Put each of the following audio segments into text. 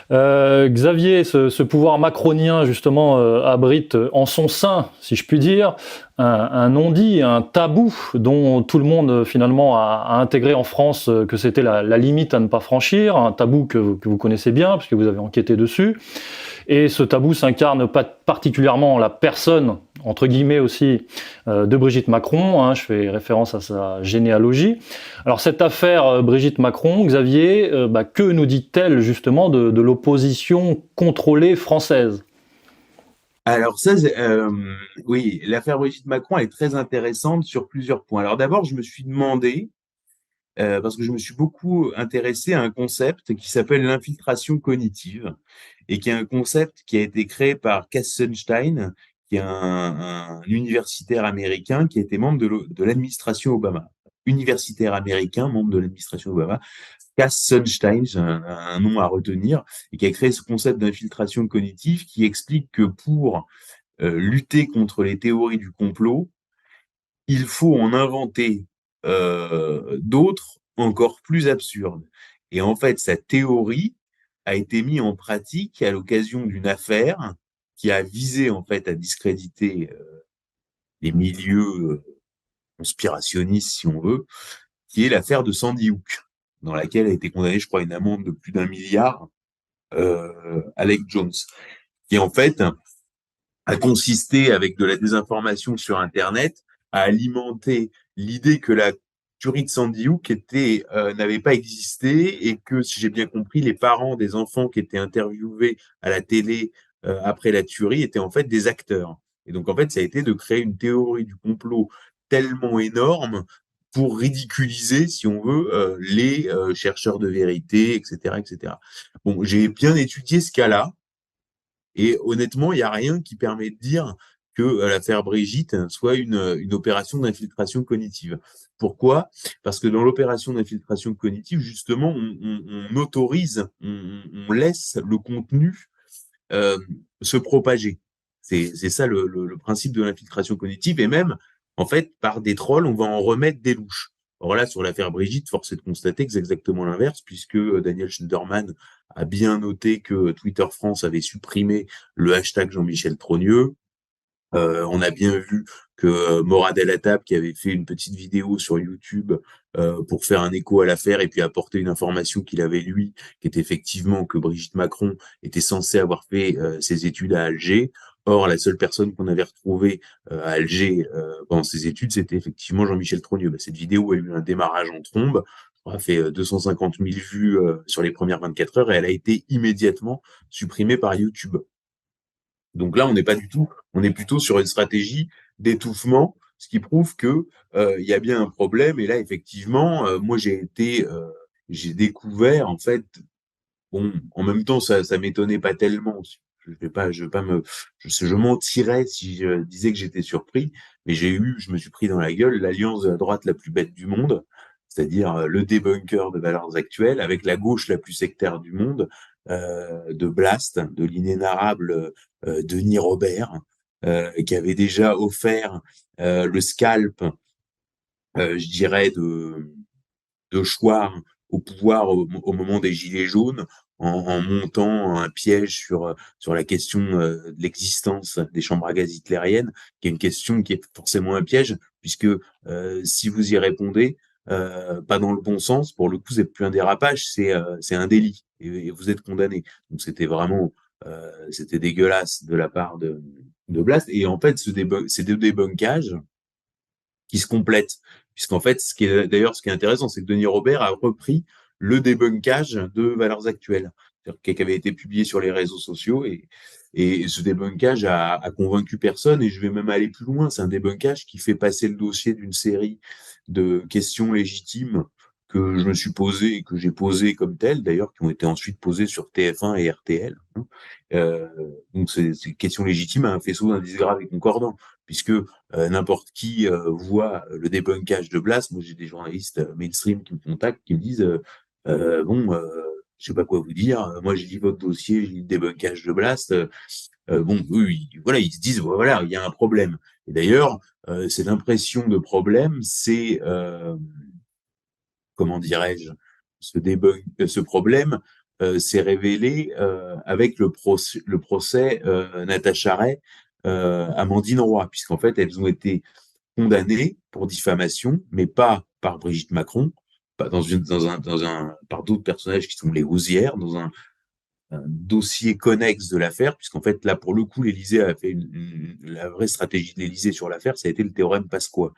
Xavier, ce pouvoir macronien justement abrite en son sein, si je puis dire, un non-dit, un tabou dont tout le monde finalement a intégré en France que c'était la limite à ne pas franchir, un tabou que vous connaissez bien puisque vous avez enquêté dessus. Et ce tabou s'incarne pas particulièrement la personne, entre guillemets aussi, de Brigitte Macron. Hein, je fais référence à sa généalogie. Alors cette affaire Brigitte Macron, Xavier, que nous dit-elle justement de l'opposition contrôlée française? Alors ça, oui, l'affaire Brigitte Macron est très intéressante sur plusieurs points. Alors d'abord, je me suis demandé, parce que je me suis beaucoup intéressé à un concept qui s'appelle l'infiltration cognitive, et qui est un concept qui a été créé par Cass Sunstein, qui est un universitaire américain qui a été membre de l'administration Obama. Universitaire américain, membre de l'administration Obama. Cass Sunstein, c'est un nom à retenir, et qui a créé ce concept d'infiltration cognitive qui explique que pour lutter contre les théories du complot, il faut en inventer d'autres encore plus absurdes. Et en fait, sa théorie a été mise en pratique à l'occasion d'une affaire qui a visé en fait à discréditer les milieux conspirationnistes, si on veut, qui est l'affaire de Sandy Hook, dans laquelle a été condamné, je crois, une amende de plus d'1 milliard, Alec Jones, qui en fait a consisté, avec de la désinformation sur Internet, à alimenter l'idée que la tuerie de Sandy Hook n'avait pas existé, et que, si j'ai bien compris, les parents des enfants qui étaient interviewés à la télé après la tuerie étaient en fait des acteurs. Et donc en fait, ça a été de créer une théorie du complot tellement énorme pour ridiculiser, si on veut, les chercheurs de vérité, etc., etc. Bon, j'ai bien étudié ce cas-là. Et honnêtement, il n'y a rien qui permet de dire que l'affaire Brigitte soit une opération d'infiltration cognitive. Pourquoi? Parce que dans l'opération d'infiltration cognitive, justement, on autorise, on laisse le contenu euh, se propager. C'est ça le principe de l'infiltration cognitive. Et même, en fait, par des trolls, on va en remettre des louches. Or là, sur l'affaire Brigitte, force est de constater que c'est exactement l'inverse, puisque Daniel Schneiderman a bien noté que Twitter France avait supprimé le hashtag Jean-Michel Trogneux. On a bien vu que Morad El Hattab, qui avait fait une petite vidéo sur YouTube pour faire un écho à l'affaire et puis apporter une information qu'il avait lui, qui était effectivement que Brigitte Macron était censée avoir fait ses études à Alger. Or, la seule personne qu'on avait retrouvée à Alger pendant ses études, c'était effectivement Jean-Michel Trogneux. Bah, cette vidéo a eu un démarrage en trombe, a fait 250 000 vues sur les premières 24 heures, et elle a été immédiatement supprimée par YouTube. Donc là, on n'est pas du tout, on est plutôt sur une stratégie d'étouffement, ce qui prouve que il y a bien un problème. Et là, effectivement, moi j'ai découvert en fait, bon, en même temps, ça m'étonnait pas tellement. Je vais pas je mentirais si je disais que j'étais surpris, mais je me suis pris dans la gueule l'alliance de la droite la plus bête du monde, c'est-à-dire le débunker de Valeurs Actuelles, avec la gauche la plus sectaire du monde, de Blast, de l'inénarrable Denis Robert, qui avait déjà offert le scalp, je dirais, de Chouard au pouvoir au moment des Gilets jaunes, en montant un piège sur la question de l'existence des chambres à gaz hitlériennes, qui est une question qui est forcément un piège, puisque si vous y répondez, pas dans le bon sens, pour le coup, c'est plus un dérapage, c'est un délit, et vous êtes condamné. Donc c'était vraiment, c'était dégueulasse de la part de Blast. Et en fait, ces deux débunkages qui se complètent. Puisqu'en fait, ce qui est intéressant, c'est que Denis Robert a repris le débunkage de Valeurs Actuelles, qui avait été publié sur les réseaux sociaux, et ce débunkage a convaincu personne, et je vais même aller plus loin. C'est un débunkage qui fait passer le dossier d'une série de questions légitimes que je me suis posé et que j'ai posées comme telles, d'ailleurs, qui ont été ensuite posées sur TF1 et RTL. Euh, donc, c'est questions légitimes à un faisceau d'indices graves et concordants, puisque n'importe qui voit le débunkage de Blas. Moi, j'ai des journalistes mainstream qui me contactent, qui me disent bon, je sais pas quoi vous dire. Moi, j'ai lu votre dossier, j'ai lu le débunkage de Blast. Bon, eux, voilà, ils se disent voilà, il y a un problème. Et d'ailleurs, cette impression de problème, comment dirais-je, ce problème s'est révélé avec le procès Natacha Ray, Amandine Roy, puisqu'en fait, elles ont été condamnées pour diffamation, mais pas par Brigitte Macron, pas par d'autres personnages qui sont les Rouzières, dans un dossier connexe de l'affaire, puisqu'en fait, là, pour le coup, l'Élysée a fait la vraie stratégie de l'Élysée sur l'affaire, ça a été le théorème Pasqua,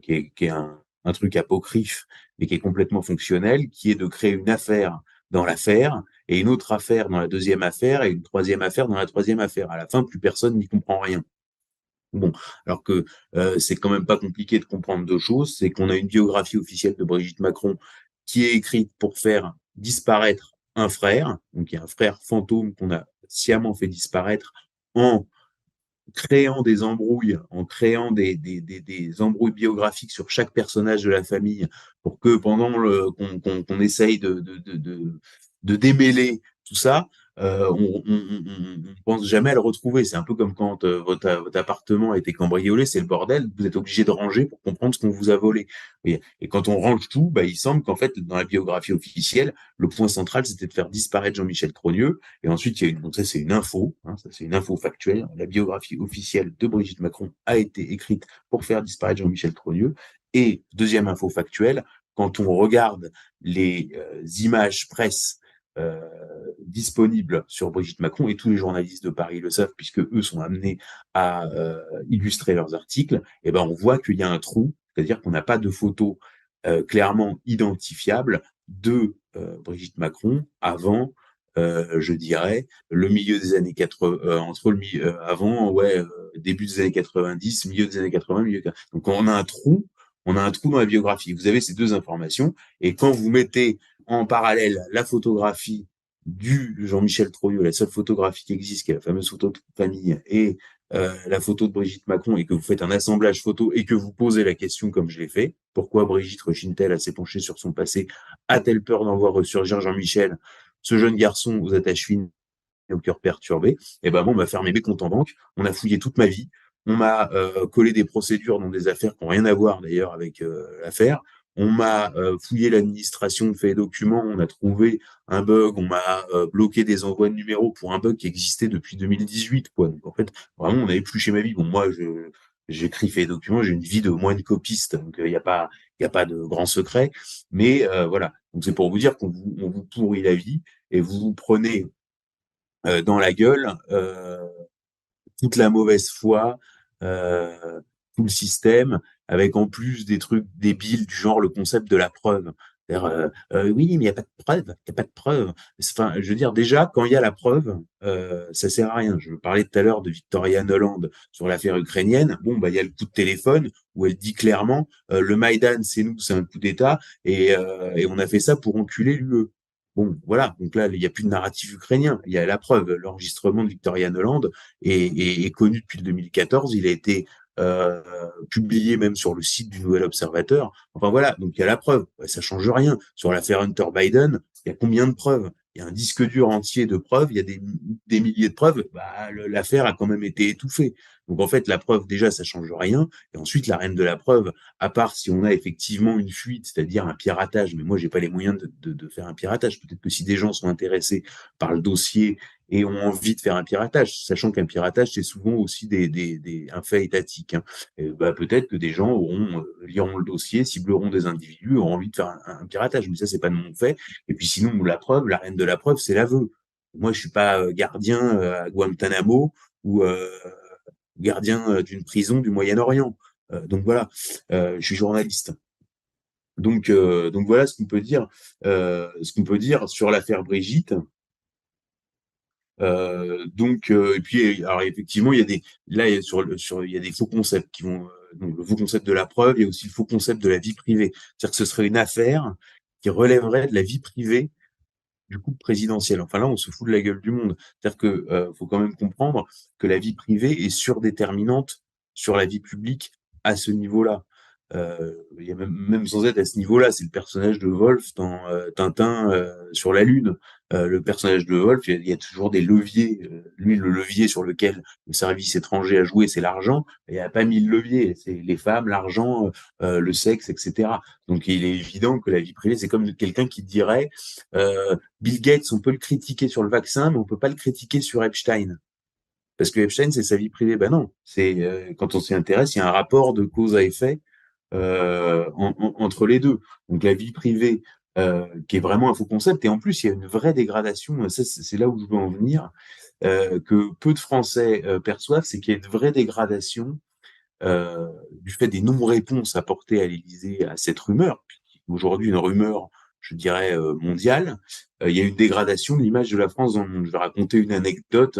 qui est un truc apocryphe, mais qui est complètement fonctionnel, qui est de créer une affaire dans l'affaire, et une autre affaire dans la deuxième affaire, et une troisième affaire dans la troisième affaire. À la fin, plus personne n'y comprend rien. Bon, alors que c'est quand même pas compliqué de comprendre deux choses, c'est qu'on a une biographie officielle de Brigitte Macron qui est écrite pour faire disparaître un frère, donc il y a un frère fantôme qu'on a sciemment fait disparaître en créant des embrouilles, en créant des embrouilles biographiques sur chaque personnage de la famille, pour que pendant qu'on essaye de démêler tout ça, on pense jamais à le retrouver. C'est un peu comme quand votre appartement a été cambriolé, c'est le bordel, vous êtes obligé de ranger pour comprendre ce qu'on vous a volé. Et quand on range tout, bah, il semble qu'en fait, dans la biographie officielle, le point central, c'était de faire disparaître Jean-Michel Trogneux. Et ensuite, il y a donc ça, c'est une info, hein, ça, c'est une info factuelle. La biographie officielle de Brigitte Macron a été écrite pour faire disparaître Jean-Michel Trogneux. Et deuxième info factuelle, quand on regarde les images presse euh, disponibles sur Brigitte Macron, et tous les journalistes de Paris le savent, puisque eux sont amenés à illustrer leurs articles, et ben on voit qu'il y a un trou, c'est-à-dire qu'on n'a pas de photos clairement identifiables de Brigitte Macron avant, je dirais, le milieu des années 80, entre le avant, ouais, début des années 90, milieu des années 80, donc on a un trou dans la biographie. Vous avez ces deux informations, et quand vous mettez en parallèle la photographie du Jean-Michel Trogneux, la seule photographie qui existe, qui est la fameuse photo de famille, et la photo de Brigitte Macron, et que vous faites un assemblage photo et que vous posez la question comme je l'ai fait, pourquoi Brigitte rechigne-t-elle à s'épancher sur son passé? A-t-elle peur d'en voir ressurgir Jean-Michel, ce jeune garçon aux attaches fines et au cœur perturbé? Et ben bon, on m'a fermé mes comptes en banque, on a fouillé toute ma vie, on m'a collé des procédures dans des affaires qui n'ont rien à voir d'ailleurs avec l'affaire. On m'a fouillé l'administration, fait les documents, on a trouvé un bug, on m'a bloqué des envois de numéros pour un bug qui existait depuis 2018, quoi. Donc en fait, vraiment, on a épluché ma vie. Bon, moi, j'écris, fait les documents, j'ai une vie de moins de copiste, donc il y a pas de grand secret. Mais voilà, donc c'est pour vous dire on vous pourrit la vie et vous vous prenez dans la gueule toute la mauvaise foi, euh, tout le système, avec en plus des trucs débiles du genre le concept de la preuve. Oui, mais il n'y a pas de preuve, il n'y a pas de preuve. Enfin, je veux dire, déjà, quand il y a la preuve, ça sert à rien. Je parlais tout à l'heure de Victoria Nuland sur l'affaire ukrainienne. Bon, bah, il y a le coup de téléphone où elle dit clairement, le Maïdan, c'est nous, c'est un coup d'État, et on a fait ça pour enculer l'UE. Bon, voilà. Donc là, il n'y a plus de narratif ukrainien. Il y a la preuve. L'enregistrement de Victoria Nuland est connu depuis le 2014. Il a été publié même sur le site du Nouvel Observateur. Enfin voilà, donc il y a la preuve. Ça change rien. Sur l'affaire Hunter Biden, il y a combien de preuves? Il y a un disque dur entier de preuves. Il y a des milliers de preuves. Bah, l'affaire a quand même été étouffée. Donc en fait, la preuve déjà, ça change rien. Et ensuite, la reine de la preuve, à part si on a effectivement une fuite, c'est-à-dire un piratage, mais moi, j'ai pas les moyens de faire un piratage. Peut-être que si des gens sont intéressés par le dossier et ont envie de faire un piratage, sachant qu'un piratage, c'est souvent aussi un fait étatique. Hein. Et bah, peut-être que des gens liront le dossier, cibleront des individus, auront envie de faire un piratage. Mais ça, c'est pas de mon fait. Et puis sinon, la preuve, la reine de la preuve, c'est l'aveu. Moi, je suis pas gardien à Guantanamo ou gardien d'une prison du Moyen-Orient. Donc voilà, je suis journaliste. Donc voilà ce qu'on peut dire sur l'affaire Brigitte. Et puis alors effectivement il y a des là il y a il y a des faux concepts qui vont donc le faux concept de la preuve et aussi le faux concept de la vie privée. C'est-à-dire que ce serait une affaire qui relèverait de la vie privée du couple présidentiel. Enfin là, on se fout de la gueule du monde. C'est-à-dire que faut quand même comprendre que la vie privée est surdéterminante sur la vie publique à ce niveau-là. Il y a même sans être à ce niveau-là, c'est le personnage de Wolf dans Tintin sur la Lune. le personnage de Wolf, il y a toujours des leviers. Lui, le levier sur lequel le service étranger a joué, c'est l'argent. Il n'y a pas 1000 leviers. C'est les femmes, l'argent, le sexe, etc. Donc, il est évident que la vie privée, c'est comme quelqu'un qui dirait Bill Gates, on peut le critiquer sur le vaccin, mais on peut pas le critiquer sur Epstein. Parce que Epstein, c'est sa vie privée. Ben non, c'est quand on s'y intéresse, il y a un rapport de cause à effet entre les deux. Donc la vie privée, qui est vraiment un faux concept, et en plus il y a une vraie dégradation. Ça, c'est là où je veux en venir, que peu de Français perçoivent, c'est qu'il y a une vraie dégradation du fait des non-réponses apportées à l'Élysée à cette rumeur, qui est aujourd'hui une rumeur, je dirais mondiale. Il y a une dégradation de l'image de la France dans le monde. Je vais raconter une anecdote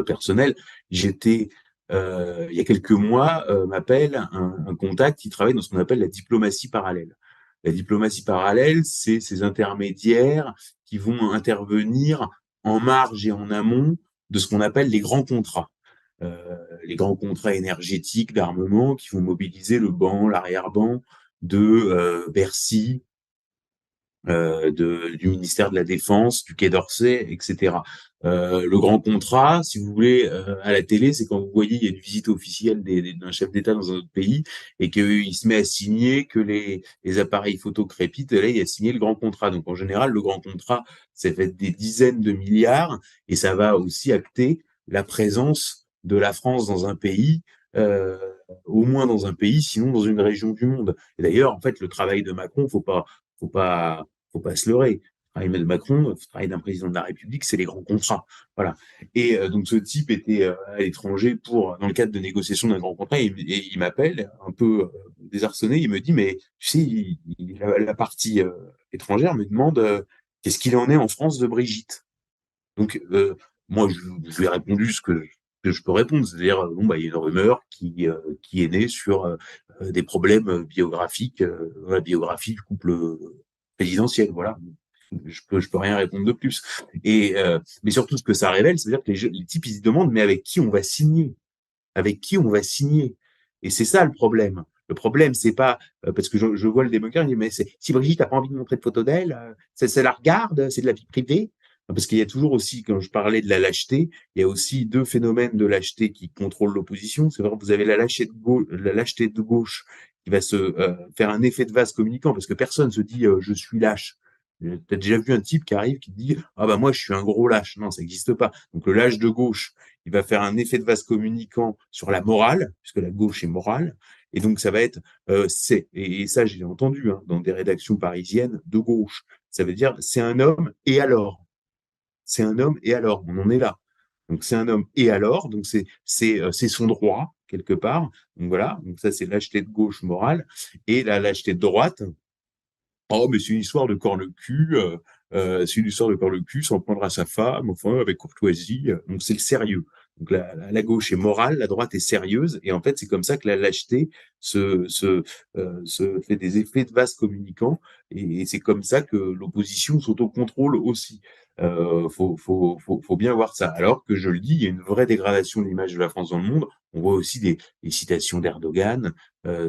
personnel. J'étais il y a quelques mois, m'appelle un contact qui travaille dans ce qu'on appelle la diplomatie parallèle. La diplomatie parallèle, c'est ces intermédiaires qui vont intervenir en marge et en amont de ce qu'on appelle les grands contrats. Les grands contrats énergétiques d'armement qui vont mobiliser le banc, l'arrière-ban de Bercy, du ministère de la Défense, du Quai d'Orsay, etc. Le grand contrat, si vous voulez, à la télé, c'est quand vous voyez il y a une visite officielle d'un chef d'État dans un autre pays et qu'il se met à signer, que les appareils photo crépitent, et là, il a signé le grand contrat. Donc, en général, le grand contrat, ça fait des dizaines de milliards et ça va aussi acter la présence de la France dans un pays, au moins dans un pays, sinon dans une région du monde. Et d'ailleurs, en fait, le travail de Macron, faut pas faut pas se leurrer. Le travail de Macron, le travail d'un président de la République, c'est les grands contrats. Voilà. Et donc ce type était à l'étranger dans le cadre de négociations d'un grand contrat, et il m'appelle un peu désarçonné. Il me dit, mais tu sais, la partie étrangère me demande qu'est-ce qu'il en est en France de Brigitte. Donc moi, je lui ai répondu que je peux répondre, c'est-à-dire bon bah il y a une rumeur qui est née sur des problèmes biographiques, la biographie du couple présidentiel, voilà. Je peux rien répondre de plus. Et mais surtout ce que ça révèle, c'est-à-dire que les types ils se demandent mais avec qui on va signer, avec qui on va signer. Et c'est ça le problème. Le problème, c'est pas parce que je vois le démocrate, il dit, mais si Brigitte n'a pas envie de montrer de photos d'elle, ça la regarde, c'est de la vie privée. Parce qu'il y a toujours aussi, quand je parlais de la lâcheté, il y a aussi deux phénomènes de lâcheté qui contrôlent l'opposition. C'est vrai, vous avez la lâcheté de gauche qui va se faire un effet de vase communicant, parce que personne se dit je suis lâche. T'as déjà vu un type qui arrive qui te dit ah bah moi je suis un gros lâche. Non, ça n'existe pas. Donc le lâche de gauche, il va faire un effet de vase communicant sur la morale, puisque la gauche est morale, et donc ça va être et ça j'ai entendu dans des rédactions parisiennes de gauche. Ça veut dire c'est un homme et alors, c'est un homme et alors, on en est là. Donc c'est un homme et alors, donc c'est son droit quelque part. Donc voilà, donc ça c'est lâcheté de gauche morale, et la lâcheté de droite. Oh, mais c'est une histoire de corne-cul, c'est une histoire de corne-cul, s'en prendre à sa femme, enfin, avec courtoisie. Donc, c'est le sérieux. Donc, la gauche est morale, la droite est sérieuse. Et en fait, c'est comme ça que la lâcheté se fait des effets de vase communicants. Et c'est comme ça que l'opposition s'autocontrôle aussi. Faut bien voir ça. Alors que, je le dis, il y a une vraie dégradation de l'image de la France dans le monde. On voit aussi des citations d'Erdogan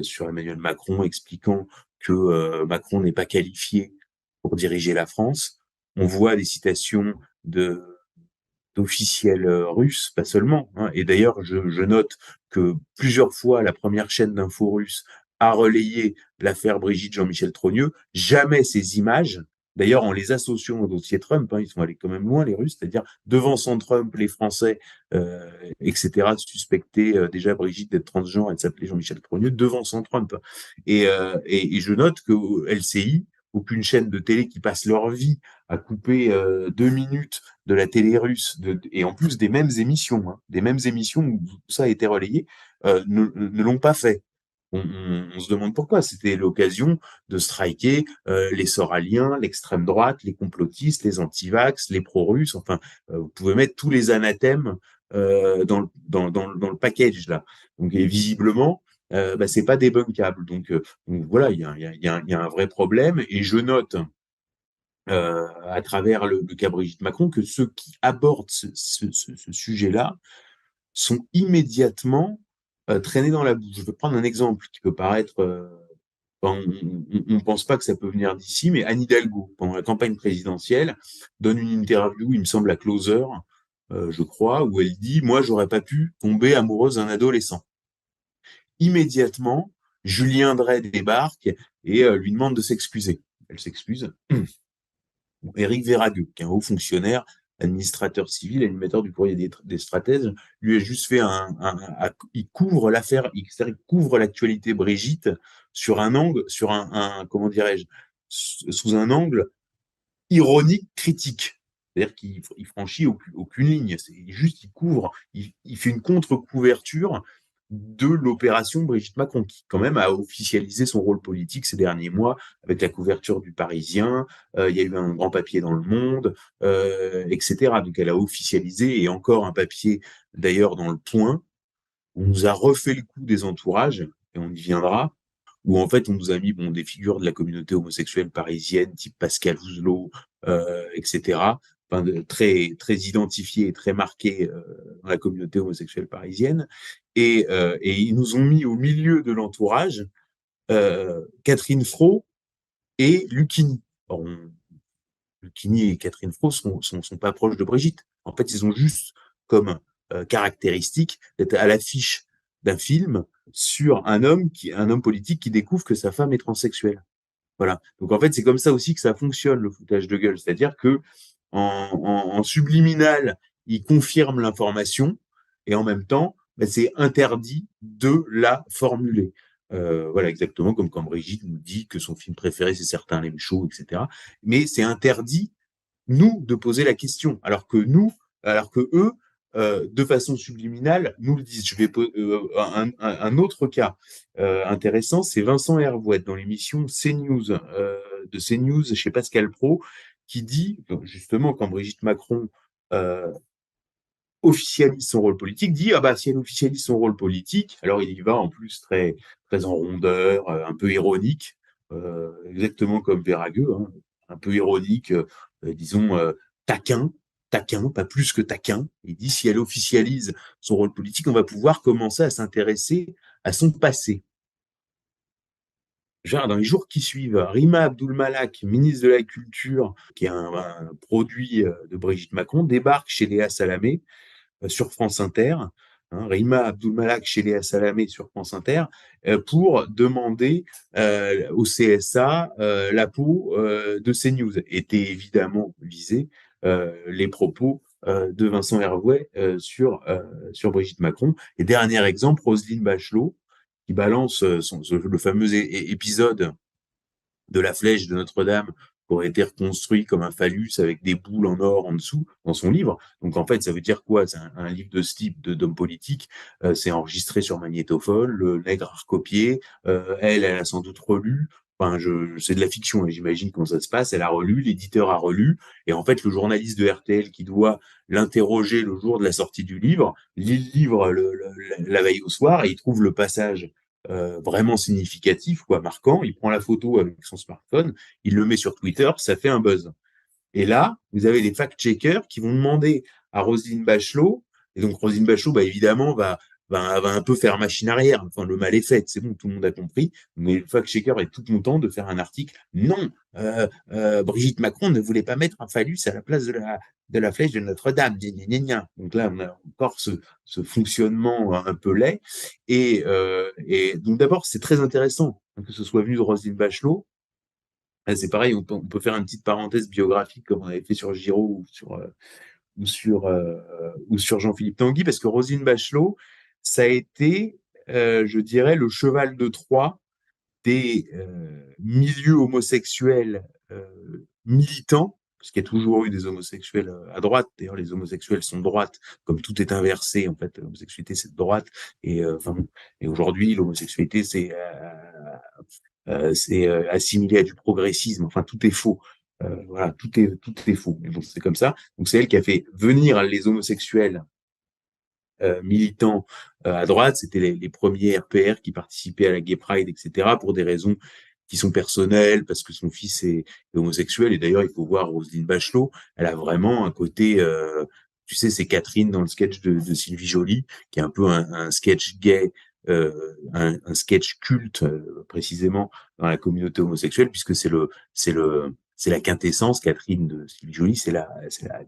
sur Emmanuel Macron expliquant que Macron n'est pas qualifié pour diriger la France. On voit des citations d'officiels russes, pas seulement. Et d'ailleurs, je note que plusieurs fois, la première chaîne d'infos russe a relayé l'affaire Brigitte Jean-Michel Trogneux. Jamais ces images, d'ailleurs en les associant au dossier Trump, ils sont allés quand même loin les Russes, c'est-à-dire devançant Trump, les Français, etc., suspectaient déjà Brigitte d'être transgenre et de s'appeler Jean-Michel Trogneux, devançant Trump. Et je note que LCI, aucune chaîne de télé qui passe leur vie à couper 2 minutes de la télé russe, et en plus des mêmes émissions où tout ça a été relayé, ne l'ont pas fait. On se demande pourquoi. C'était l'occasion de striker les soraliens, l'extrême droite, les complotistes, les antivax, les pro-russes. Enfin, vous pouvez mettre tous les anathèmes dans le package là. Donc, et visiblement, c'est pas débunkable. Donc voilà, il y a un vrai problème. Et je note à travers le cas Brigitte Macron, que ceux qui abordent ce sujet-là sont immédiatement traînés dans la boue. Je vais prendre un exemple qui peut paraître Enfin, on pense pas que ça peut venir d'ici, mais Anne Hidalgo, pendant la campagne présidentielle, donne une interview, il me semble à Closer, je crois, où elle dit: moi, j'aurais pas pu tomber amoureuse d'un adolescent. Immédiatement, Julien Dray débarque et lui demande de s'excuser. Elle s'excuse. Éric Véragueux, qui est un haut fonctionnaire, administrateur civil, animateur du courrier des stratèges, lui a juste fait il couvre l'affaire, c'est-à-dire qu'il couvre l'actualité Brigitte sur un angle, comment dirais-je, sous un angle ironique, critique. C'est-à-dire qu'il franchit aucune ligne. C'est juste, il couvre, il fait une contre-couverture de l'opération Brigitte Macron, qui quand même a officialisé son rôle politique ces derniers mois avec la couverture du Parisien. Il y a eu un grand papier dans Le Monde, etc. Donc elle a officialisé, et encore un papier d'ailleurs dans Le Point, où on nous a refait le coup des entourages, et on y viendra, où en fait on nous a mis des figures de la communauté homosexuelle parisienne, type Pascal Ouzelot, etc. Enfin, très identifiés et très marqués dans la communauté homosexuelle parisienne. Et ils nous ont mis au milieu de l'entourage Catherine Fro et Lucchini. Or, Lucchini et Catherine Fro sont pas proches de Brigitte. En fait, ils ont juste comme caractéristique d'être à l'affiche d'un film sur un homme politique qui découvre que sa femme est transsexuelle. Voilà. Donc en fait, c'est comme ça aussi que ça fonctionne, le foutage de gueule. C'est-à-dire que en subliminal, il confirme l'information, et en même temps, c'est interdit de la formuler. Voilà, exactement comme quand Brigitte nous dit que son film préféré, c'est Certains l'aiment chaud, etc. Mais c'est interdit, nous, de poser la question, alors que eux, de façon subliminale, nous le disent. Je vais un autre cas intéressant, c'est Vincent Hervouet dans l'émission CNews de CNews chez Pascal Pro, qui dit justement, quand Brigitte Macron officialise son rôle politique, dit: ah bah si elle officialise son rôle politique, alors il y va en plus très en rondeur, un peu ironique, exactement comme Véragueux, hein, un peu ironique, disons taquin, taquin, pas plus que taquin. Il dit: si elle officialise son rôle politique, on va pouvoir commencer à s'intéresser à son passé. Genre, dans les jours qui suivent, Rima Abdul-Malak, ministre de la Culture, qui est un produit de Brigitte Macron, débarque chez Léa Salamé sur France Inter, hein, Rima Abdul-Malak chez Léa Salamé sur France Inter, pour demander au CSA la peau de CNews. Étaient évidemment visés les propos de Vincent Hervouet sur Brigitte Macron. Et dernier exemple, Roselyne Bachelot, qui balance le fameux épisode de la flèche de Notre-Dame, qui aurait été reconstruit comme un phallus avec des boules en or en dessous dans son livre. Donc en fait, ça veut dire quoi? C'est un livre de ce type d'homme politique. C'est enregistré sur magnétophone, le nègre a recopié, elle a sans doute relu. Enfin, c'est de la fiction, et j'imagine comment ça se passe. Elle a relu, l'éditeur a relu, et en fait, le journaliste de RTL qui doit l'interroger le jour de la sortie du livre, lit le livre la veille au soir, et il trouve le passage vraiment significatif, quoi, marquant. Il prend la photo avec son smartphone, il le met sur Twitter, ça fait un buzz. Et là, vous avez des fact-checkers qui vont demander à Roselyne Bachelot, et donc Roselyne Bachelot, évidemment, va un peu faire machine arrière. Enfin, le mal est fait, c'est bon, tout le monde a compris. Mais le fact-checker est tout content de faire un article. Non, Brigitte Macron ne voulait pas mettre un phallus à la place de la flèche de Notre-Dame. Donc là, on a encore ce fonctionnement un peu laid. Et donc d'abord, c'est très intéressant que ce soit venu de Roselyne Bachelot. C'est pareil, on peut faire une petite parenthèse biographique comme on avait fait sur Giraud ou sur Jean-Philippe Tanguy, parce que Roselyne Bachelot, ça a été, je dirais, le cheval de Troie des milieux homosexuels militants, parce qu'il y a toujours eu des homosexuels à droite. D'ailleurs, les homosexuels sont de droite, comme tout est inversé. En fait, l'homosexualité, c'est de droite. Et aujourd'hui, l'homosexualité, c'est assimilé à du progressisme. Enfin, tout est faux. Voilà, tout est faux. Mais bon, c'est comme ça. Donc, c'est elle qui a fait venir les homosexuels militants à droite. C'était les premiers RPR qui participaient à la Gay Pride, etc., pour des raisons qui sont personnelles, parce que son fils est homosexuel. Et d'ailleurs, il faut voir Roselyne Bachelot. Elle a vraiment un côté, tu sais, c'est Catherine dans le sketch de Sylvie Joly, qui est un peu un sketch gay un sketch culte précisément dans la communauté homosexuelle, puisque c'est la quintessence, Catherine de Sylvie Joly, c'est la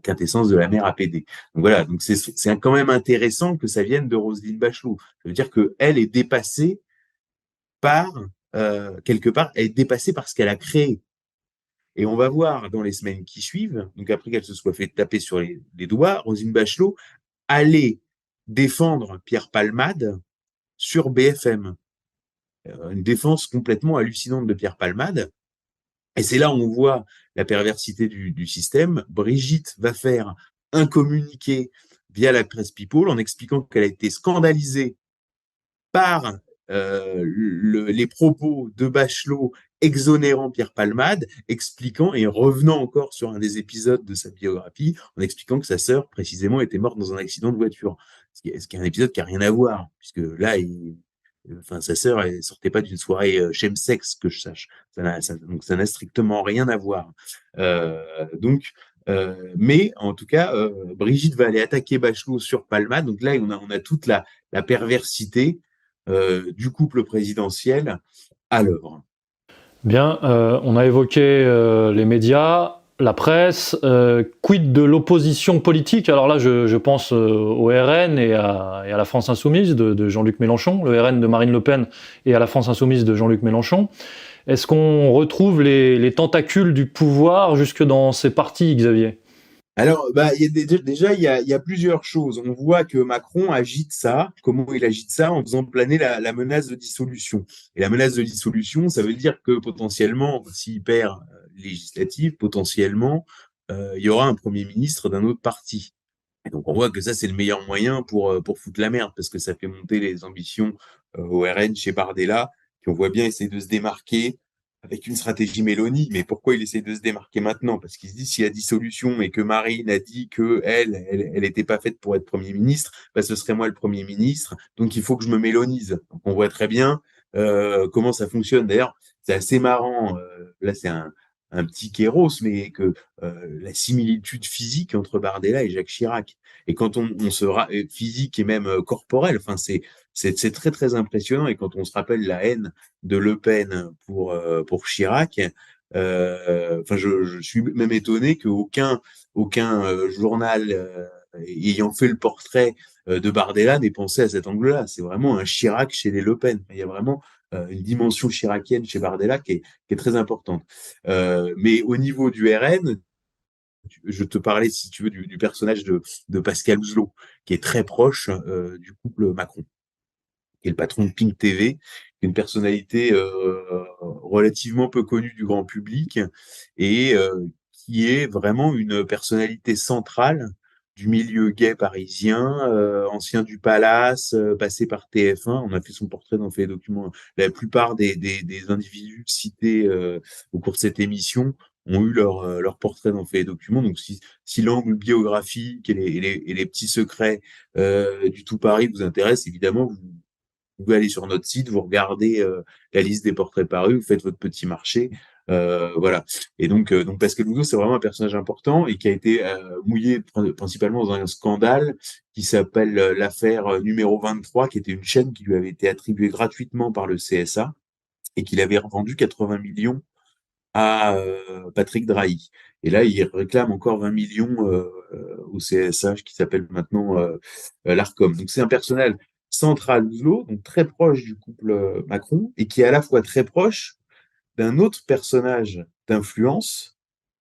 quintessence de la mère APD. Donc voilà, donc c'est quand même intéressant que ça vienne de Roselyne Bachelot. Ça veut dire que elle est dépassée par quelque part, elle est dépassée par ce qu'elle a créé. Et on va voir dans les semaines qui suivent, donc après qu'elle se soit fait taper sur les doigts, Roselyne Bachelot aller défendre Pierre Palmade sur BFM. Une défense complètement hallucinante de Pierre Palmade. Et c'est là où on voit la perversité du système. Brigitte va faire un communiqué via la presse People en expliquant qu'elle a été scandalisée par les propos de Bachelot exonérant Pierre Palmade, expliquant et revenant encore sur un des épisodes de sa biographie, en expliquant que sa sœur, précisément, était morte dans un accident de voiture. Ce qui est un épisode qui n'a rien à voir, puisque là, enfin, sa sœur, elle sortait pas d'une soirée chemsex, que je sache. Donc, ça n'a strictement rien à voir. Mais en tout cas, Brigitte va aller attaquer Bachelot sur Palmade. Donc là, on a toute la perversité du couple présidentiel à l'œuvre. Bien, on a évoqué les médias, la presse, quid de l'opposition politique? Alors là, je pense au RN et à la France Insoumise de Jean-Luc Mélenchon, le RN de Marine Le Pen et à la France Insoumise de Jean-Luc Mélenchon. Est-ce qu'on retrouve les tentacules du pouvoir jusque dans ces partis, Xavier? Alors, déjà, il y a plusieurs choses. On voit que Macron agite ça. Comment il agite ça? En faisant planer la menace de dissolution. Et la menace de dissolution, ça veut dire que potentiellement, s'il perd législative, potentiellement, il y aura un Premier ministre d'un autre parti. Et donc, on voit que ça, c'est le meilleur moyen pour foutre la merde, parce que ça fait monter les ambitions au RN chez Bardella, qui on voit bien essayer de se démarquer avec une stratégie Mélanie. Mais pourquoi il essaie de se démarquer maintenant? Parce qu'il se dit, s'il y a dissolution et que Marine a dit que elle était pas faite pour être Premier ministre, bah, ce serait moi le Premier ministre, donc il faut que je me mélonise. Donc, on voit très bien comment ça fonctionne. D'ailleurs, c'est assez marrant. Là, c'est un petit kéros, mais que la similitude physique entre Bardella et Jacques Chirac. Et quand on se physique et même corporel, enfin c'est très très impressionnant. Et quand on se rappelle la haine de Le Pen pour Chirac, enfin je suis même étonné qu'aucun journal ayant fait le portrait de Bardella n'ait pensé à cet angle-là. C'est vraiment un Chirac chez les Le Pen. Il y a vraiment une dimension chiracienne chez Bardella qui est très importante. Mais au niveau du RN, je te parlais, si tu veux, du personnage de Pascal Ouzelot, qui est très proche du couple Macron, qui est le patron de Pink TV, qui est une personnalité relativement peu connue du grand public et qui est vraiment une personnalité centrale du milieu gay parisien, ancien du Palace, passé par TF1. On a fait son portrait dans Fait Documents. La plupart des individus cités au cours de cette émission ont eu leur portrait dans Fait Documents. Donc, si l'angle biographique et les petits secrets du tout Paris vous intéressent, évidemment, vous pouvez aller sur notre site, vous regardez la liste des portraits parus, vous faites votre petit marché. Voilà. Et donc Pascal Bouzeau, c'est vraiment un personnage important et qui a été mouillé principalement dans un scandale qui s'appelle l'affaire numéro 23, qui était une chaîne qui lui avait été attribuée gratuitement par le CSA et qu'il avait revendu 80 millions à Patrick Drahi. Et là, il réclame encore 20 millions au CSA, qui s'appelle maintenant l'ARCOM. Donc c'est un personnel central Ouzelot, donc très proche du couple Macron, et qui est à la fois très proche d'un autre personnage d'influence.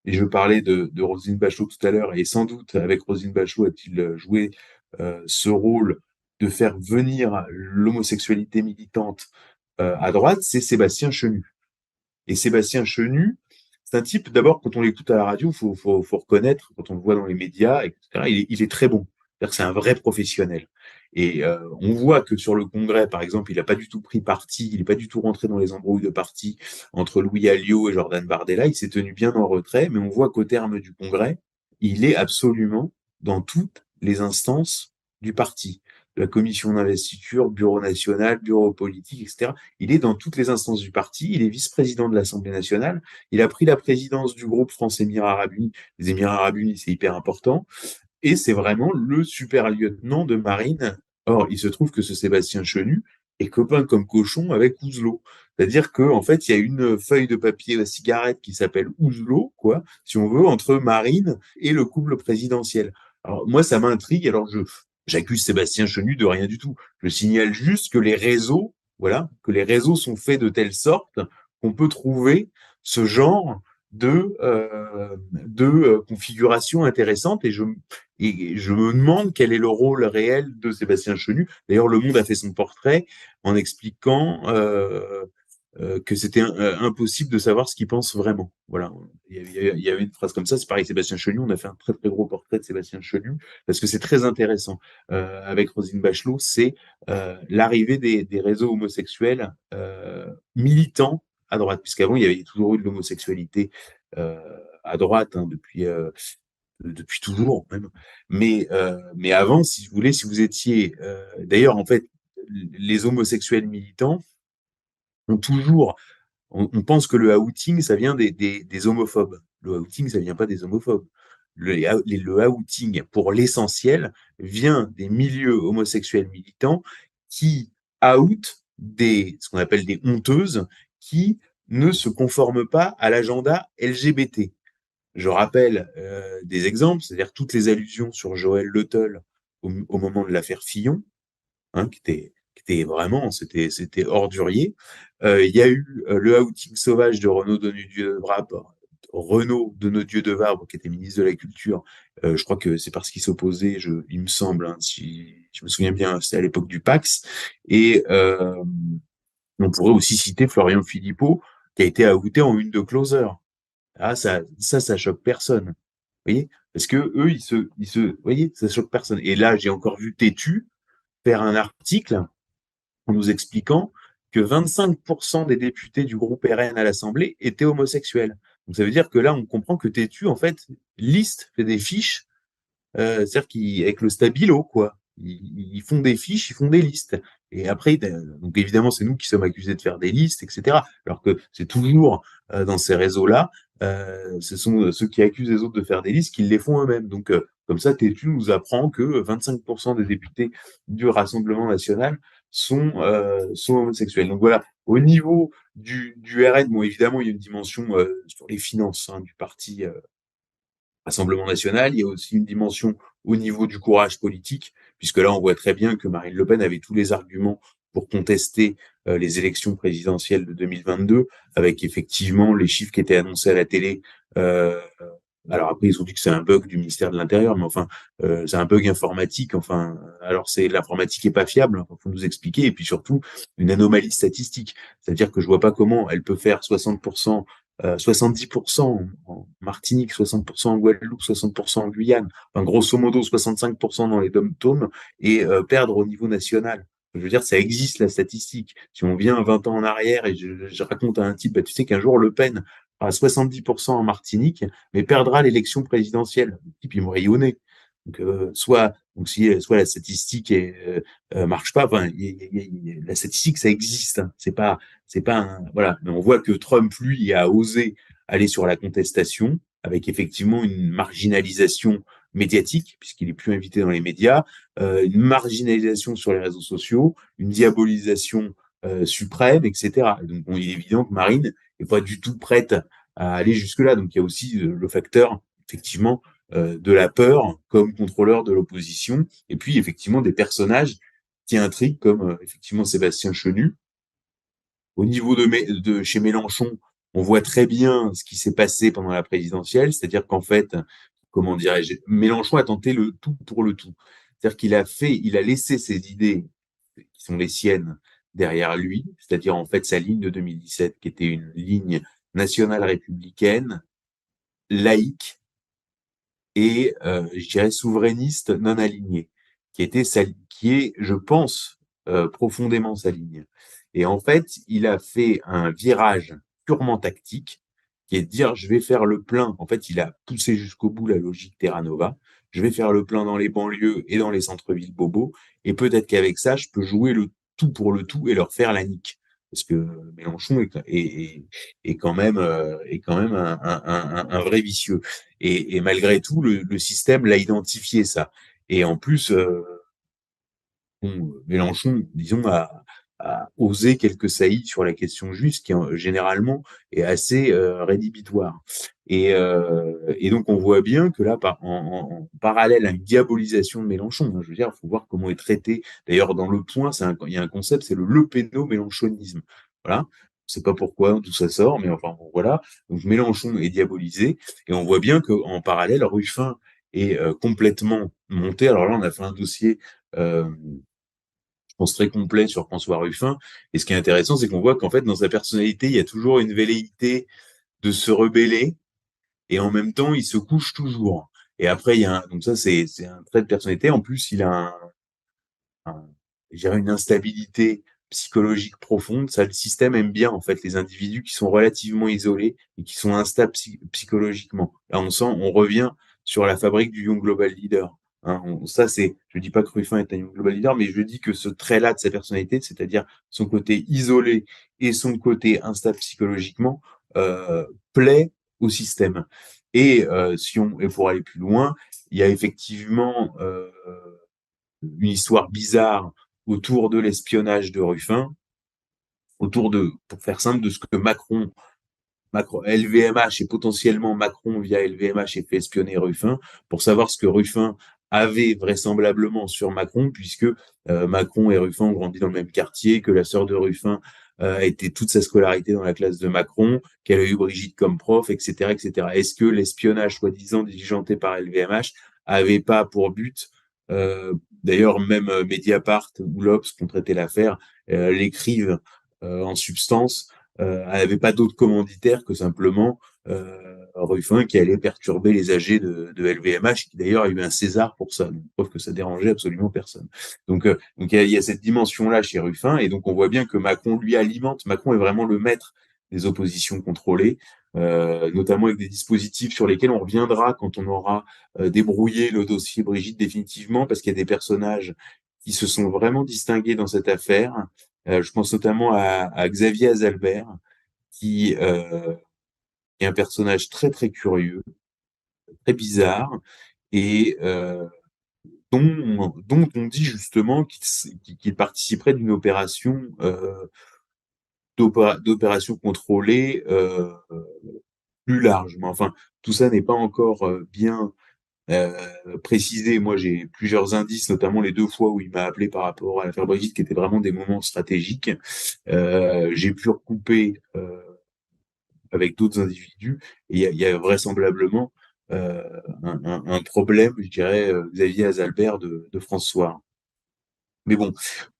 Et je parlais de Roselyne Bachelot tout à l'heure, et sans doute avec Roselyne Bachelot a-t-il joué ce rôle de faire venir l'homosexualité militante à droite, c'est Sébastien Chenu. Et Sébastien Chenu, c'est un type, d'abord, quand on l'écoute à la radio, faut reconnaître, quand on le voit dans les médias, etc., il est très bon. C'est-à-dire que c'est un vrai professionnel. Et on voit que sur le congrès, par exemple, il n'a pas du tout pris parti, il n'est pas du tout rentré dans les embrouilles de parti entre Louis Alliot et Jordan Bardella, il s'est tenu bien en retrait, mais on voit qu'au terme du congrès, il est absolument dans toutes les instances du parti. La commission d'investiture, bureau national, bureau politique, etc. Il est dans toutes les instances du parti, il est vice-président de l'Assemblée nationale, il a pris la présidence du groupe France-Émirats Arabes Unis. Les Émirats Arabes Unis, c'est hyper important. Et c'est vraiment le super lieutenant de marine. Or, il se trouve que ce Sébastien Chenu est copain comme cochon avec Ouzlo. C'est-à-dire que en fait, il y a une feuille de papier à cigarette qui s'appelle Ouzlo, quoi, si on veut, entre Marine et le couple présidentiel. Alors moi, ça m'intrigue. Alors j'accuse Sébastien Chenu de rien du tout. Je signale juste que les réseaux, voilà, que les réseaux sont faits de telle sorte qu'on peut trouver ce genre de configuration intéressante et je me demande quel est le rôle réel de Sébastien Chenu. D'ailleurs, Le Monde a fait son portrait en expliquant que c'était impossible de savoir ce qu'il pense vraiment. Voilà, il y avait une phrase comme ça. C'est pareil, Sébastien Chenu. On a fait un très très gros portrait de Sébastien Chenu parce que c'est très intéressant. Avec Roselyne Bachelot, c'est l'arrivée des réseaux homosexuels militants à droite, puisqu'avant il y avait toujours eu de l'homosexualité euh, à droite depuis toujours même. Mais avant, si vous voulez, si vous étiez, d'ailleurs en fait, les homosexuels militants ont toujours on pense que le outing, ça vient des homophobes. Le outing, ça vient pas des homophobes. Le outing, pour l'essentiel, vient des milieux homosexuels militants qui outent ce qu'on appelle des honteuses, qui ne se conforment pas à l'agenda LGBT. Je rappelle des exemples, c'est-à-dire toutes les allusions sur Joël Le Teul au moment de l'affaire Fillon, hein, qui était vraiment, c'était ordurier. Il y a eu le outing sauvage de Renaud Denodieu de Vabre, qui était ministre de la Culture. Je crois que c'est parce qu'il s'opposait, il me semble, hein, si je me souviens bien, c'était à l'époque du Pax. Et on pourrait aussi citer Florian Philippot, qui a été outé en une de Closer. Ah, ça choque personne. Vous voyez? Parce que eux, vous voyez, ça choque personne. Et là, j'ai encore vu Tétu faire un article en nous expliquant que 25% des députés du groupe RN à l'Assemblée étaient homosexuels. Donc ça veut dire que là, on comprend que Tétu, en fait, fait des fiches, c'est-à-dire qu'avec le stabilo, quoi. Ils font des fiches, ils font des listes. Et après, donc évidemment, c'est nous qui sommes accusés de faire des listes, etc. Alors que c'est toujours dans ces réseaux-là, ce sont ceux qui accusent les autres de faire des listes qui les font eux-mêmes. Donc, comme ça, Tétu nous apprend que 25% des députés du Rassemblement national sont homosexuels. Donc voilà, au niveau du RN, bon, évidemment, il y a une dimension sur les finances hein, du parti Rassemblement national, il y a aussi une dimension au niveau du courage politique, puisque là, on voit très bien que Marine Le Pen avait tous les arguments pour contester les élections présidentielles de 2022, avec effectivement les chiffres qui étaient annoncés à la télé. Alors après, ils ont dit que c'est un bug du ministère de l'Intérieur, mais enfin, c'est un bug informatique. Enfin, alors c'est l'informatique est pas fiable, il faut nous expliquer, et puis surtout une anomalie statistique, c'est-à-dire que je vois pas comment elle peut faire 60%, 70% en Martinique, 60% en Guadeloupe, 60% en Guyane, enfin grosso modo 65% dans les dom-toms et perdre au niveau national. Je veux dire, ça existe la statistique. Si on vient 20 ans en arrière et je raconte à un type, bah, tu sais qu'un jour Le Pen à 70% en Martinique, mais perdra l'élection présidentielle. Le type, il me rayonnait. Donc, soit la statistique marche pas, enfin, la statistique, ça existe. Hein. C'est pas voilà. Mais on voit que Trump, lui, a osé aller sur la contestation avec effectivement une marginalisation médiatique, puisqu'il est plus invité dans les médias, une marginalisation sur les réseaux sociaux, une diabolisation suprême, etc. Et donc, bon, il est évident que Marine est pas du tout prête à aller jusque-là. Donc, il y a aussi le facteur, effectivement, de la peur comme contrôleur de l'opposition, et puis effectivement des personnages qui intriguent comme effectivement Sébastien Chenu. Au niveau de chez Mélenchon, on voit très bien ce qui s'est passé pendant la présidentielle, c'est-à-dire qu'en fait, comment dirais-je, Mélenchon a tenté le tout pour le tout. C'est-à-dire il a laissé ses idées qui sont les siennes derrière lui, c'est-à-dire en fait sa ligne de 2017 qui était une ligne nationale républicaine, laïque, et je dirais souverainiste non aligné, qui est, je pense, profondément sa ligne. Et en fait, il a fait un virage purement tactique, qui est de dire je vais faire le plein. En fait, il a poussé jusqu'au bout la logique Terra Nova. Je vais faire le plein dans les banlieues et dans les centres-villes bobos, et peut-être qu'avec ça, je peux jouer le tout pour le tout et leur faire la nique. Parce que Mélenchon est quand même un vrai vicieux. Et malgré tout, le système l'a identifié ça. Et en plus, bon, Mélenchon, disons, a osé quelques saillies sur la question juive, qui généralement est assez rédhibitoire. Et donc on voit bien que là, en parallèle à une diabolisation de Mélenchon, je veux dire, il faut voir comment est traité. D'ailleurs, dans Le Point, il y a un concept, c'est le lepéno-mélenchonisme. Voilà. Je sais pas pourquoi d'où ça sort, mais enfin bon, voilà. Donc Mélenchon est diabolisé, et on voit bien qu'en parallèle, Ruffin est complètement monté. Alors là, on a fait un dossier, je pense, très complet sur François Ruffin. Et ce qui est intéressant, c'est qu'on voit qu'en fait, dans sa personnalité, il y a toujours une velléité de se rebeller, et en même temps, il se couche toujours. Et après, donc ça, c'est un trait de personnalité. En plus, il a je dirais une instabilité psychologique profonde. Ça, le système aime bien, en fait, les individus qui sont relativement isolés et qui sont instables psychologiquement. Là, on revient sur la fabrique du Young Global Leader. Hein, je dis pas que Ruffin est un Young Global Leader, mais je dis que ce trait-là de sa personnalité, c'est-à-dire son côté isolé et son côté instable psychologiquement, plaît au système. Et pour aller plus loin, il y a effectivement une histoire bizarre autour de l'espionnage de Ruffin, pour faire simple, de ce que LVMH et potentiellement Macron via LVMH ait fait espionner Ruffin pour savoir ce que Ruffin avait vraisemblablement sur Macron, puisque Macron et Ruffin ont grandi dans le même quartier, que la sœur de Ruffin a été toute sa scolarité dans la classe de Macron, qu'elle a eu Brigitte comme prof, etc., etc. Est-ce que l'espionnage soi-disant diligenté par LVMH avait pas pour but, d'ailleurs même Mediapart ou l'Obs qui ont traité l'affaire l'écrivent en substance, avait pas d'autre commanditaire que simplement Ruffin qui allait perturber les AG de LVMH, qui d'ailleurs a eu un César pour ça, donc preuve que ça dérangeait absolument personne. Donc il y a cette dimension-là chez Ruffin, et donc on voit bien que Macron lui alimente. Macron est vraiment le maître des oppositions contrôlées, notamment avec des dispositifs sur lesquels on reviendra quand on aura débrouillé le dossier Brigitte définitivement, parce qu'il y a des personnages qui se sont vraiment distingués dans cette affaire. Je pense notamment à Xavier Azalbert, qui est un personnage très très curieux, très bizarre, et dont on dit justement qu'il participerait d'une opération d'opération contrôlée plus large. Mais enfin, tout ça n'est pas encore bien précisé. Moi, j'ai plusieurs indices, notamment les 2 fois où il m'a appelé par rapport à l'affaire Brigitte, qui étaient vraiment des moments stratégiques. J'ai pu recouper avec d'autres individus, et il y a vraisemblablement un problème, je dirais, Xavier Azalbert de François. Mais bon,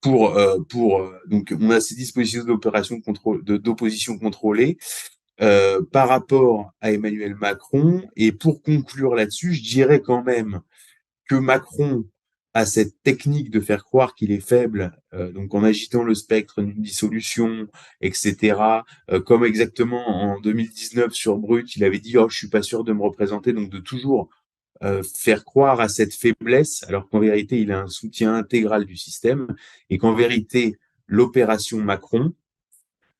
donc on a ces dispositions d'opposition contrôlée par rapport à Emmanuel Macron. Et pour conclure là-dessus, je dirais quand même que Macron a cette technique de faire croire qu'il est faible, donc en agitant le spectre d'une dissolution, etc. Comme exactement en 2019 sur Brut, il avait dit « Oh, je suis pas sûr de me représenter », donc de toujours faire croire à cette faiblesse, alors qu'en vérité, il a un soutien intégral du système, et qu'en vérité, l'opération Macron,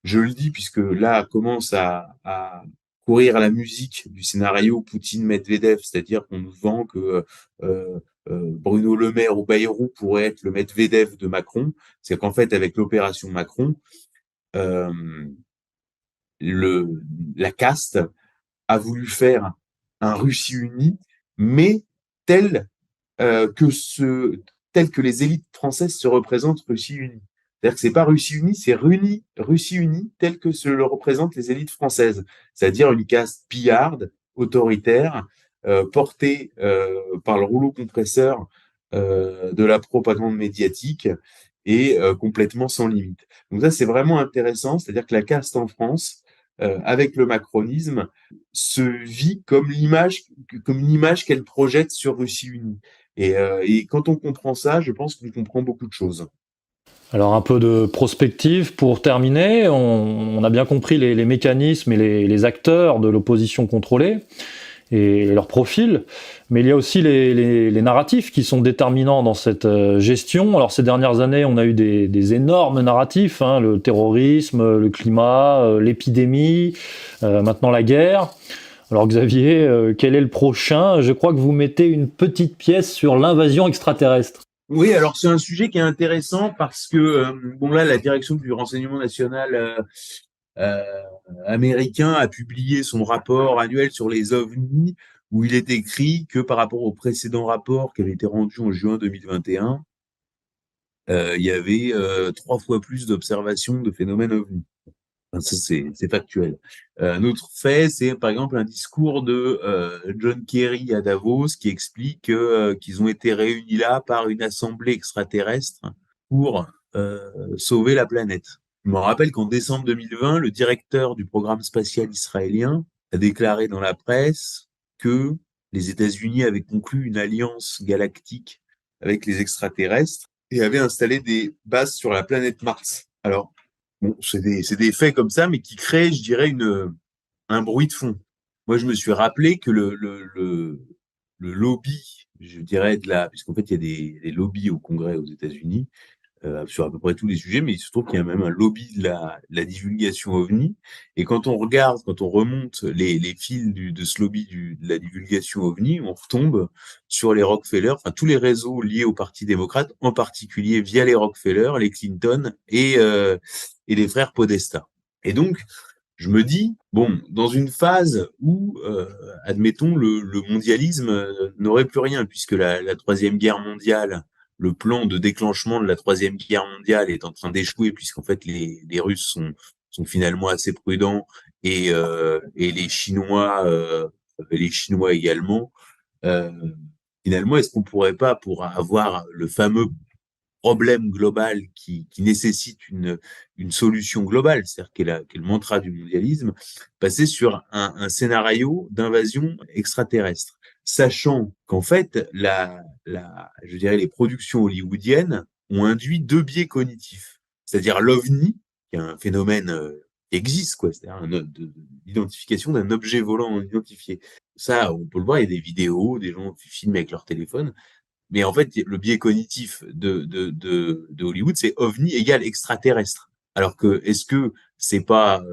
je le dis puisque là commence à courir la musique du scénario Poutine-Medvedev, c'est-à-dire qu'on nous vend que Bruno Le Maire ou Bayrou pourrait être le Medvedev de Macron. C'est qu'en fait, avec l'opération Macron, la caste a voulu faire un Russie unie, mais tel tel que les élites françaises se représentent Russie unie. C'est-à-dire que c'est pas Russie unie, c'est Russie unie tel que se le représentent les élites françaises. C'est-à-dire une caste pillarde, autoritaire, portée par le rouleau compresseur de la propagande médiatique, et complètement sans limite. Donc ça, c'est vraiment intéressant. C'est-à-dire que la caste en France, avec le macronisme, se vit comme une image qu'elle projette sur Russie unie. Et quand on comprend ça, je pense qu'on comprend beaucoup de choses. Alors un peu de prospective pour terminer. On a bien compris les mécanismes et les acteurs de l'opposition contrôlée et leur profil, mais il y a aussi les narratifs qui sont déterminants dans cette gestion. Alors ces dernières années, on a eu des énormes narratifs, hein, le terrorisme, le climat, l'épidémie, maintenant la guerre. Alors Xavier, quel est le prochain ? Je crois que vous mettez une petite pièce sur l'invasion extraterrestre. Oui, alors c'est un sujet qui est intéressant parce que bon là, la direction du renseignement national euh, américain a publié son rapport annuel sur les ovnis où il est écrit que par rapport au précédent rapport qui avait été rendu en juin 2021, il y avait 3 fois plus d'observations de phénomènes ovnis. Enfin, ça, c'est factuel. Un autre fait, c'est par exemple un discours de John Kerry à Davos qui explique qu'ils ont été réunis là par une assemblée extraterrestre pour sauver la planète. Je me rappelle qu'en décembre 2020, le directeur du programme spatial israélien a déclaré dans la presse que les États-Unis avaient conclu une alliance galactique avec les extraterrestres et avaient installé des bases sur la planète Mars. Alors, bon, c'est des faits comme ça, mais qui créent, je dirais, un bruit de fond. Moi, je me suis rappelé que le lobby, je dirais, puisqu'en fait, il y a des lobbies au Congrès aux États-Unis, sur à peu près tous les sujets, mais il se trouve qu'il y a même un lobby de la divulgation OVNI. Et quand on regarde, quand on remonte les fils de ce lobby de la divulgation OVNI, on retombe sur les Rockefeller, enfin tous les réseaux liés au Parti démocrate, en particulier via les Rockefeller, les Clinton et les frères Podesta. Et donc, je me dis, bon, dans une phase où, admettons, le mondialisme n'aurait plus rien, puisque la Troisième Guerre mondiale, le plan de déclenchement de la Troisième Guerre mondiale est en train d'échouer, puisqu'en fait, les Russes sont finalement assez prudents et les Chinois également. Euh, Finalement, est-ce qu'on pourrait pas, pour avoir le fameux problème global qui nécessite une solution globale, c'est-à-dire qu'est le mantra du mondialisme, passer sur un scénario d'invasion extraterrestre, sachant qu'en fait, je dirais les productions hollywoodiennes ont induit deux biais cognitifs, c'est-à-dire l'OVNI, qui est un phénomène qui existe, quoi, c'est-à-dire l'identification d'un objet volant non identifié. Ça, on peut le voir, il y a des vidéos, des gens qui filment avec leur téléphone, mais en fait, le biais cognitif de Hollywood, c'est ovni égale extraterrestre. Alors que, est-ce que c'est pas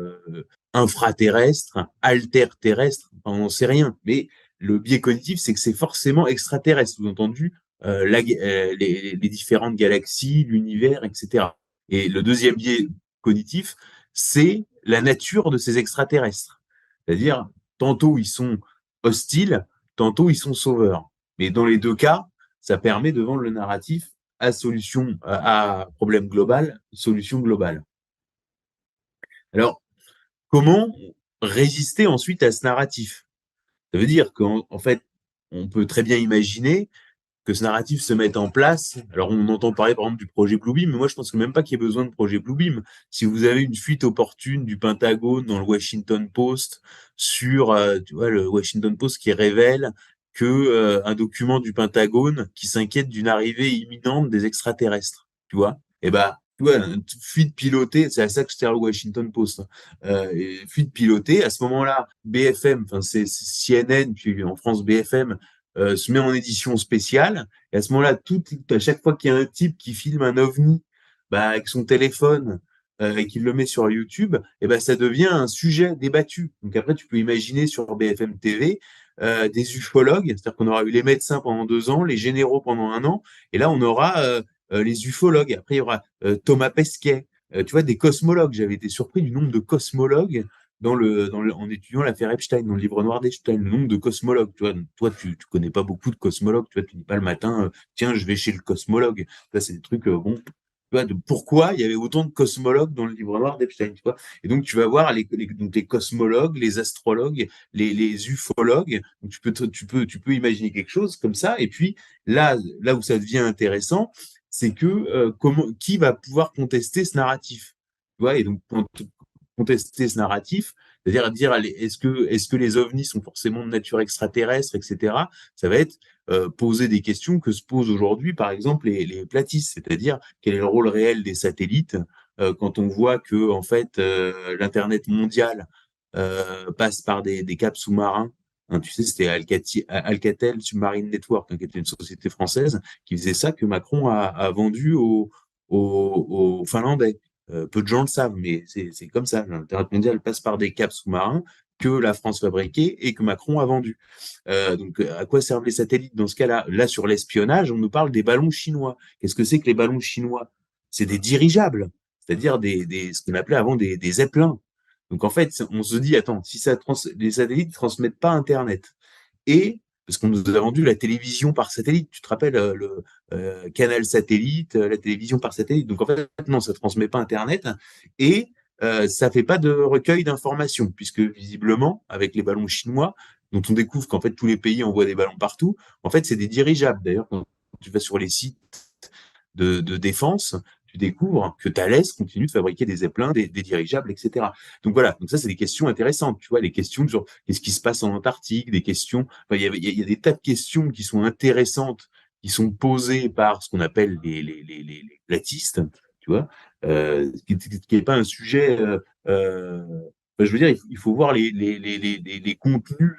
infraterrestre, alterterrestre, enfin, on n'en sait rien. Mais le biais cognitif, c'est que c'est forcément extraterrestre, sous-entendu les différentes galaxies, l'univers, etc. Et le deuxième biais cognitif, c'est la nature de ces extraterrestres. C'est-à-dire, tantôt ils sont hostiles, tantôt ils sont sauveurs. Mais dans les deux cas, ça permet de vendre le narratif à problème global, solution globale. Alors, comment résister ensuite à ce narratif? Ça veut dire qu'en fait, on peut très bien imaginer que ce narratif se mette en place. Alors, on entend parler par exemple du projet Bluebeam, mais moi je pense que même pas qu'il y ait besoin de projet Bluebeam. Si vous avez une fuite opportune du Pentagone dans le Washington Post sur, tu vois, le Washington Post qui révèle que un document du Pentagone qui s'inquiète d'une arrivée imminente des extraterrestres, tu vois, et ben, tu vois, une fuite pilotée, c'est à ça que sert le Washington Post. Hein. Fuite pilotée, à ce moment-là, BFM, enfin c'est CNN, puis en France BFM, se met en édition spéciale. Et à ce moment-là, à chaque fois qu'il y a un type qui filme un ovni bah, avec son téléphone et qu'il le met sur YouTube, et ben ça devient un sujet débattu. Donc après, tu peux imaginer sur BFM TV des ufologues, c'est-à-dire qu'on aura eu les médecins pendant 2 ans, les généraux pendant 1 an, et là on aura les ufologues. Après, il y aura Thomas Pesquet, tu vois, des cosmologues. J'avais été surpris du nombre de cosmologues en étudiant l'affaire Epstein, dans le livre noir d'Epstein, le nombre de cosmologues. Tu vois, toi, tu connais pas beaucoup de cosmologues. Tu vois, tu dis pas le matin, tiens, je vais chez le cosmologue. Là, c'est des trucs, bon, tu vois, de pourquoi il y avait autant de cosmologues dans le livre noir d'Epstein, tu vois. Et donc, tu vas voir donc les cosmologues, les astrologues, les ufologues. Donc, tu peux imaginer quelque chose comme ça. Et puis, là où ça devient intéressant, c'est que qui va pouvoir contester ce narratif? Tu vois, et donc, contester ce narratif, c'est-à-dire dire est-ce que les ovnis sont forcément de nature extraterrestre, etc. Ça va être poser des questions que se posent aujourd'hui, par exemple, les platistes, c'est-à-dire quel est le rôle réel des satellites quand on voit que en fait l'internet mondial passe par des câbles sous-marins. Hein, tu sais, c'était Alcatel Submarine Network, hein, qui était une société française qui faisait ça que Macron a vendu aux Finlandais. Peu de gens le savent, mais c'est comme ça. L'Internet mondial passe par des câbles sous-marins que la France fabriquait et que Macron a vendu. Donc, à quoi servent les satellites dans ce cas-là? Là, sur l'espionnage, on nous parle des ballons chinois. Qu'est-ce que c'est que les ballons chinois? C'est des dirigeables, c'est-à-dire ce qu'on appelait avant des zeppelins. Donc, en fait, on se dit, attends, si les satellites ne transmettent pas Internet, et parce qu'on nous a vendu la télévision par satellite, tu te rappelles le canal satellite, la télévision par satellite. Donc en fait, non, ça transmet pas Internet et ça fait pas de recueil d'informations, puisque visiblement, avec les ballons chinois, dont on découvre qu'en fait tous les pays envoient des ballons partout, en fait c'est des dirigeables. D'ailleurs, quand tu vas sur les sites de défense, tu découvres que Thales continue de fabriquer des zeppelins, des dirigeables, etc. Donc voilà, donc ça c'est des questions intéressantes, tu vois, les questions sur qu'est-ce qui se passe en Antarctique, des questions, enfin, il y a des tas de questions qui sont intéressantes, qui sont posées par ce qu'on appelle les platistes, tu vois, qui n'est pas un sujet, enfin, je veux dire, il faut voir les contenus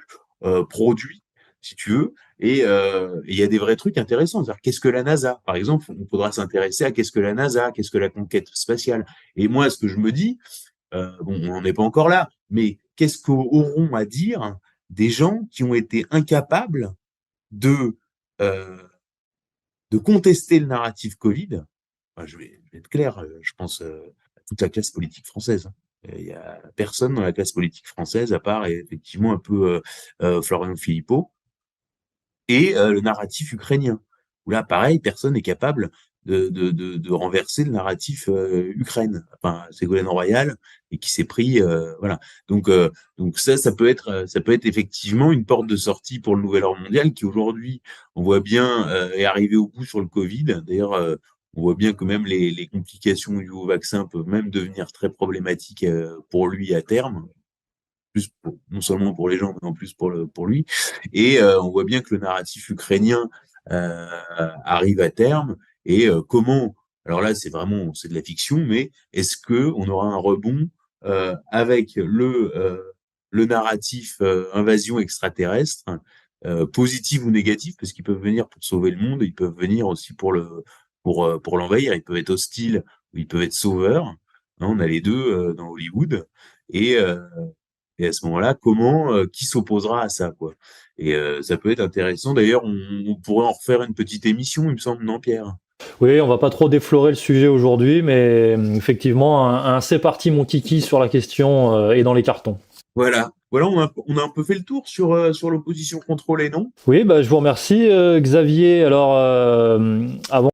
produits, si tu veux, et il y a des vrais trucs intéressants. C'est-à-dire, qu'est-ce que la NASA? Par exemple, on faudra s'intéresser à qu'est-ce que la NASA, qu'est-ce que la conquête spatiale. Et moi, ce que je me dis, bon, on n'en est pas encore là, mais qu'est-ce qu'auront à dire des gens qui ont été incapables de, euh, de contester le narratif Covid? Enfin, je vais être clair, je pense à toute la classe politique française, hein. Il y a personne dans la classe politique française, à part effectivement un peu Florian Philippot, et le narratif ukrainien. Où là, pareil, personne n'est capable de renverser le narratif Ukraine. Enfin, Ségolène Royal et qui s'est pris, voilà. Donc ça ça peut être effectivement une porte de sortie pour le nouvel ordre mondial qui aujourd'hui, on voit bien, est arrivé au bout sur le Covid. D'ailleurs, on voit bien que même les complications du vaccin peuvent même devenir très problématiques pour lui à terme, non seulement pour les gens, mais en plus pour lui. Et on voit bien que le narratif ukrainien arrive à terme. Et comment, alors là, c'est de la fiction, mais est-ce que on aura un rebond avec le narratif invasion extraterrestre, positif ou négatif, parce qu'ils peuvent venir pour sauver le monde, ils peuvent venir aussi pour l'envahir, ils peuvent être hostiles ou ils peuvent être sauveurs. Hein, on a les deux dans Hollywood. Et, euh, et à ce moment-là, qui s'opposera à ça, quoi. Et ça peut être intéressant. D'ailleurs, on pourrait en refaire une petite émission, il me semble, non, Pierre? Oui, on va pas trop déflorer le sujet aujourd'hui, mais effectivement, c'est parti mon kiki sur la question est dans les cartons. Voilà. Voilà, on a un peu fait le tour sur l'opposition contrôlée, non? Oui, bah, je vous remercie, Xavier. Alors, avant